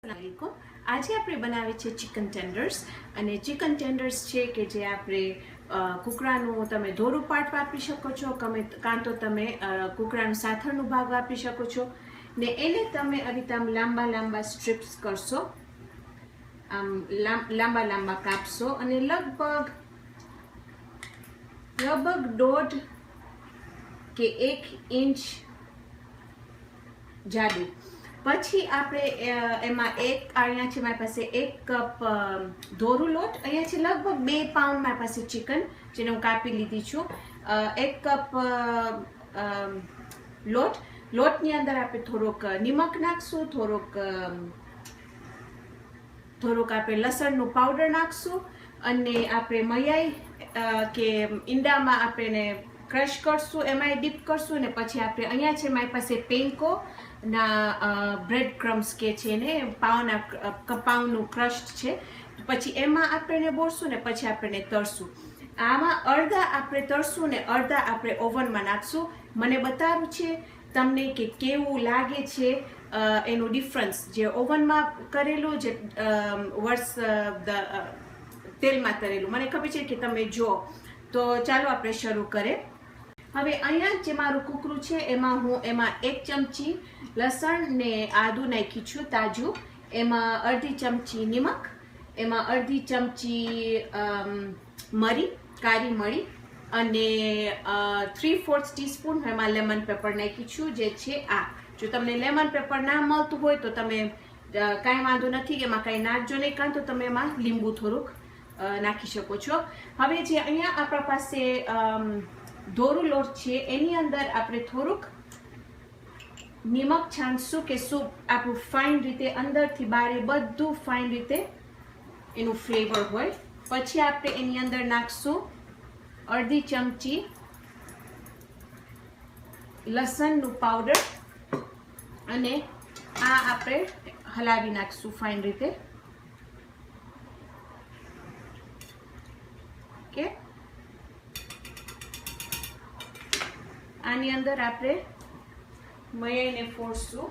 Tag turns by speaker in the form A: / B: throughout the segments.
A: अस्सलामुअलैकुम। आज આપણે બનાવે છે ચિકન ટેન્ડર્સ અને ચિકન ટેન્ડર્સ છે કે જે આપણે કુકડાનું તમે ધોરું પાર્ટ વાપરી શકો છો કાં તો તમે કુકડાનું સાથળનું ભાગ વાપરી શકો છો ને એને તમે આવી રીતે આમ લાંબા લાંબા સ્ટ્રીપ્સ કરશો, આમ લાંબા લાંબા કાપશો અને લગભગ 1.5 કે 1 ઇંચ જાડું। પછી આપણે એમાં અહીંયા છે મારી પાસે 1 કપ ધોરું લોટ, અહીંયા છે લગભગ 2 પાઉન્ડ મારી પાસે ચિકન જેને હું કાપી લીધી છું। 1 કપ લોટની અંદર આપણે થોડોક નિમક નાખશું, થોડોક આપણે લસણનું પાવડર નાખશું અને આપણે મયાઈ કે ઈંડામાં આપણે ક્રશ કરશું, એમાં ડીપ કરશું ને પછી આપણે અહીંયા છે મારી પાસે પેન્કો ના બ્રેડ ક્રમ્સ કે છે ને પાઉંનું ક્રશ્ડ છે, પછી એમાં આપણે બોળશું ને પછી આપણે તળશું। આમાં અડધા આપણે તળશું ને અડધા આપણે ઓવનમાં નાખશું। મને બતાવ્યું છે તમને કે કેવું લાગે છે એનું ડિફરન્સ, જે ઓવનમાં કરેલું જે તેલમાં તળેલું, મને ખબર છે કે તમે જો। તો ચાલો આપણે શરૂ કરીએ। હવે અહીંયા જે મારું કુકરું છે એમાં હું 1 ચમચી લસણ ને આદું નાખી છું તાજું, એમાં અડધી ચમચી નિમક, એમાં અડધી ચમચી મરી, કાળી મરી અને 3/4 ટીસ્પૂન એમાં લેમન પેપર નાખી છું જે છે આ। જો તમને લેમન પેપર ના મળતું હોય તો તમે કાંઈ વાંધો નથી, એમાં કાંઈ નાખજો નહીં, કાં તો તમે એમાં લીંબુ થોડુંક નાખી શકો છો। હવે જે અહીંયા આપણા પાસે ધોરું લોટ છે એની અંદર આપણે થોડુંક નિમક છાંટશું કે સૂપ આપણું ફાઇન રીતે અંદરથી બારે બધું ફાઇન રીતે એનું ફ્લેવર હોય। પછી આપણે એની અંદર નાખશું અડધી ચમચી લસણનું પાવડર અને આ આપણે હલાવી નાખશું ફાઇન રીતે। ઓકે, આની અંદર આપણે મયાઈને ફોડશું।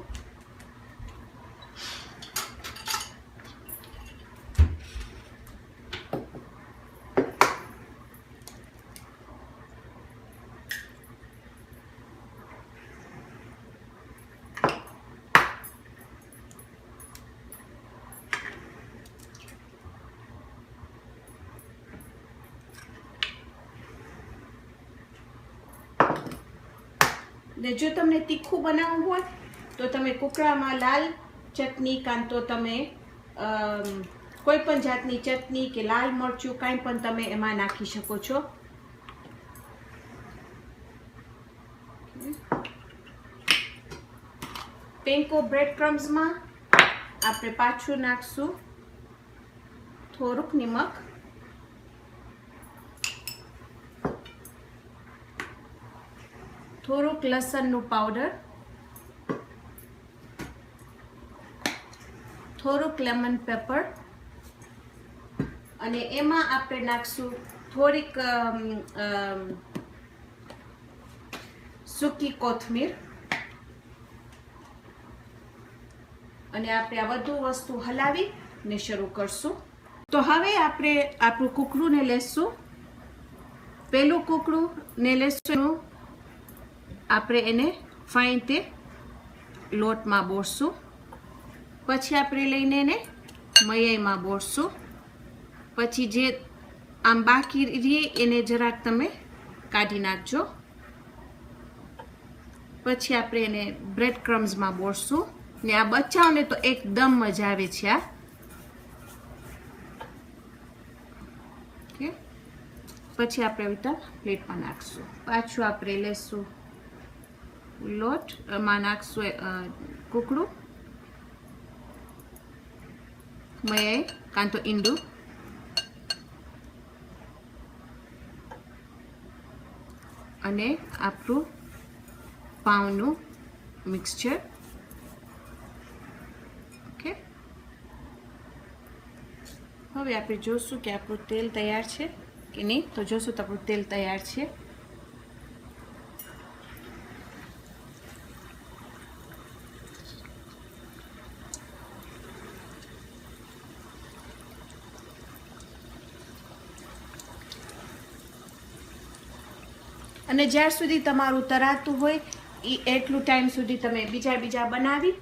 A: ને જો તમને તીખું બનાવવું હોય તો તમે કુકડામાં લાલ ચટણી કાં તો તમે કોઈ પણ જાતની ચટણી કે લાલ મરચું કાંઈ પણ તમે એમાં નાખી શકો છો। પેન્કો બ્રેડ ક્રમ્સમાં આપણે પાછું નાખશું થોડુંક નિમક, થોડુંક લસણનું પાવડર, થોડુંક લેમન પેપર અને એમાં આપણે નાખશું થોડીક સૂકી કોથમીર અને આપણે આ બધું વસ્તુ હલાવીને શરૂ કરશું। તો હવે આપણે આપણું કુકડુંને લેશું, પહેલું કુકડુંને લેશું, આપણે એને ફાઇન તે લોટમાં બોળશું, પછી આપણે લઈને એને મયાઈમાં બોળશું, પછી જે આમ બાકી રહે એને જરાક તમે કાઢી નાખજો, પછી આપણે એને બ્રેડ ક્રમ્સમાં બોળશું ને આ બચ્ચાઓને તો એકદમ મજા આવે છે આ। ઓકે, પછી આપણે આવી પ્લેટમાં નાખશું, પાછું આપણે લેશું લોટ, એમાં નાખશું કુકડું, મયાઈ કાં તો ઈંડું અને આપણું પાઉંનું મિક્સચર। ઓકે, હવે આપણે જોશું કે આપણું તેલ તૈયાર છે કે નહીં। તો જોશું તો આપણું તેલ તૈયાર છે। અને જ્યાર સુધી તમારું તરાતું હોય એટલું ટાઈમ સુધી તમે બીજા બનાવી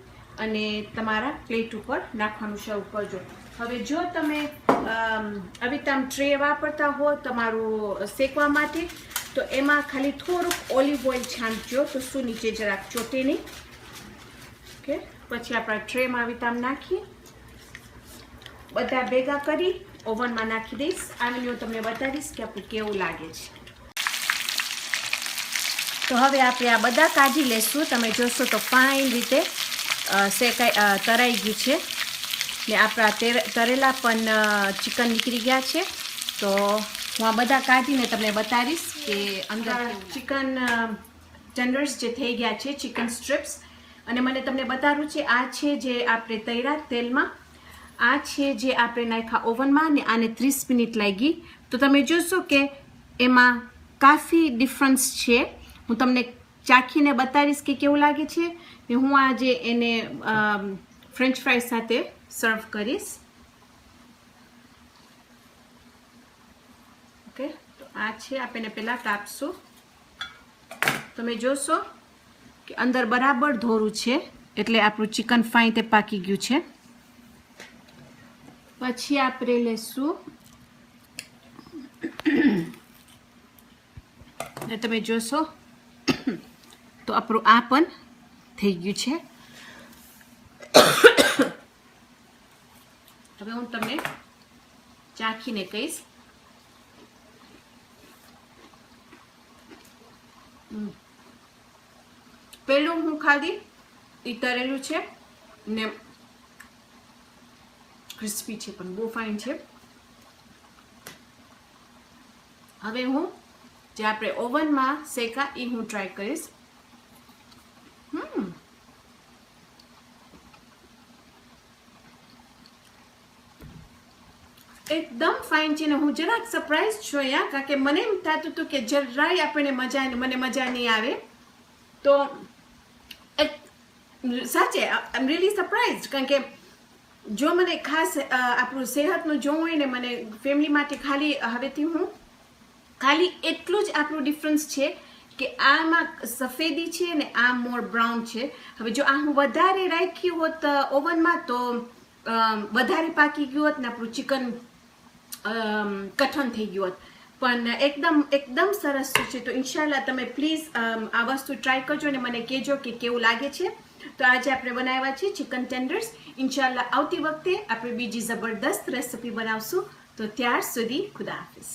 A: અને તમારા પ્લેટ ઉપર નાખવાનું શરૂ કરજો. હવે જો તમે આવી તમે ટ્રે વાપરતા હો તમારું શેકવા માટે તો એમાં ખાલી થોડુંક ઓલિવ ઓઇલ છાંટજો તો શું નીચે જરાક ચોટે નહીં. ઓકે, પછી આપણા ટ્રેમાં આવી તમે નાખીએ બધા ભેગા કરી ઓવનમાં નાખી દઈશ. આને હું તમને બતાવીશ કે આપણું કેવું લાગે છે. તો હવે આપણે આ બધા કાઢી લેશું. તમે જોશો તો ફાઇન રીતે તરાઈ ગયું છે ને આપણા તરેલા પણ ચિકન નીકળી ગયા છે. તો હું આ બધા કાઢીને તમને બતાવીશ કે અંદર ચિકન ટેન્ડર્સ જે થઈ ગયા છે, ચિકન સ્ટ્રીપ્સ. અને મને તમને બતાવું છે આ છે જે આપણે તળ્યા તેલમાં, આ છે જે આપણે નાખ્યા ઓવનમાં ને આને 30 મિનિટ લાગી. તો તમે જોશો કે એમાં કાફી ડિફરન્સ છે. હું તમને ચાખીને બતાવીશ કે કેવું લાગે છે. ને હું આજે એને ફ્રેન્ચ ફ્રાઈઝ સાથે સર્વ કરીશ. ઓકે, તો આ છે આપણે પહેલાં કાપશું. તમે જોશો કે અંદર બરાબર ધોરું છે એટલે આપણું ચિકન ફાઇન તે પાકી ગયું છે. પછી આપણે લેશું ને તમે જોશો તો આપણું આ પણ થઈ ગયું છે. હવે હું તમને ચાખીને કહીશ. પેલું હું ખાલી એ તરેલું છે ને ક્રિસ્પી છે પણ બહુ ફાઇન છે. હવે હું જે આપણે ઓવનમાં શેકા એ હું ટ્રાય કરીશ. એકદમ ફાઇન છે ને હું જરાક સરપ્રાઈઝ છું અહીંયા, કારણ કે મને એમ થતું હતું કે જરાય આપણને મને મજા નહીં આવે. તો સાચે આઈ એમ રિયલી સરપ્રાઈઝ, કારણ કે જો મને ખાસ આપણું સેહતનું જોવું હોય ને મને ફેમિલી માટે હવેથી હું ખાલી એટલું જ આપણું ડિફરન્સ છે કે આમાં સફેદી છે ને આ મોર બ્રાઉન છે. હવે જો આ હું વધારે રાખી હોત ઓવનમાં તો વધારે પાકી ગયું હોત ને આપણું ચિકન કઠણ થઈ ગયું હોત. પણ એકદમ સરસ છે. તો ઇન્શાલ્લાહ તમે પ્લીઝ આ વસ્તુ ટ્રાય કરજો અને મને કહેજો કે કેવું લાગે છે. તો આજે આપણે બનાવ્યા છે ચિકન ટેન્ડર્સ. ઇન્શાલ્લાહ આવતી વખતે આપણે બીજી જબરદસ્ત રેસિપી બનાવશું. તો ત્યાર સુધી ખુદા હાફિઝ.